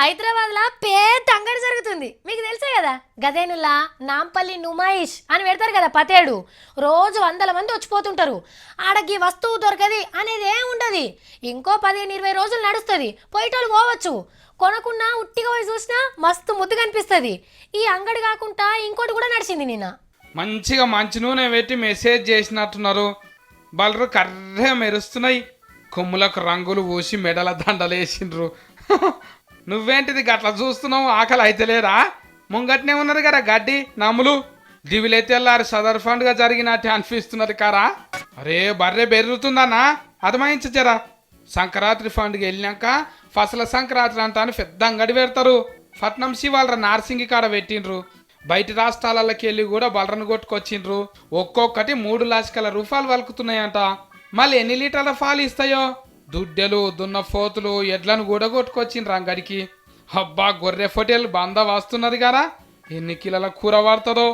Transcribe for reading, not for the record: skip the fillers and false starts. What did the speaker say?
హైదరాబాద్ లా పెద్ద అంగడి జరుగుతుంది మీకు తెలుసే కదా. గదేనుల్లా నాంపల్లి నుమాయిష్ అని పెడతారు కదా పతేడు. రోజు వందల మంది వచ్చిపోతుంటారు. ఆడకి వస్తువు దొరకది అనేది ఏం ఉండదు. ఇంకో 15-20 రోజులు నడుస్తుంది. పోయేటోళ్ళు పోవచ్చు. కొనకున్నా ఉట్టిగా పోయి చూసినా మస్తు ముద్దు కనిపిస్తుంది. ఈ అంగడి కాకుండా ఇంకోటి కూడా నడిచింది నిన్న. మంచిగా మంచి నూనె పెట్టి మెసేజ్ చేసినట్టున్నారు. బలరు కర్రే మెరుస్తున్నాయి. కొమ్ములకు రంగులు పూసి మెడల దండలు వేసిండ్రు. నువ్వేంటిది గట్లా చూస్తున్నావు? ఆకలి అయితలేరా? ముంగట్నే ఉన్నారు కదా గడ్డి నమ్ములు. దివిలెత్తెల్లారి సదర్ ఫండ్ గా జరిగినట్టు అనిపిస్తున్నది కారా. అరే బర్రె బెరుగుతుందన్నా అదమాయించరా. సంక్రాంతి ఫండ్కి వెళ్ళినాక ఫసల సంక్రాంతి అంతా అని పెద్ద అంగడి పెడతారు. పట్నం శివాలర నార్సింగి కాడ పెట్టిండ్రు. బయట రాష్ట్రాలకి వెళ్ళి కూడా బలరను కొట్టుకొచ్చిండ్రు. ఒక్కొక్కటి 3 లక్షల రూపాయలు వలుకుతున్నాయంట. మళ్ళీ ఎన్ని లీటర్ల పాలు ఇస్తాయో. దుడ్డెలు దున్నపోతులు ఎడ్లను కూడా కొట్టుకొచ్చిండ్రు అంగడికి. అబ్బా గొర్రె ఫోటేలు బంద వస్తున్నది కదా. ఎన్ని కిలోల కూర పడుతుందో.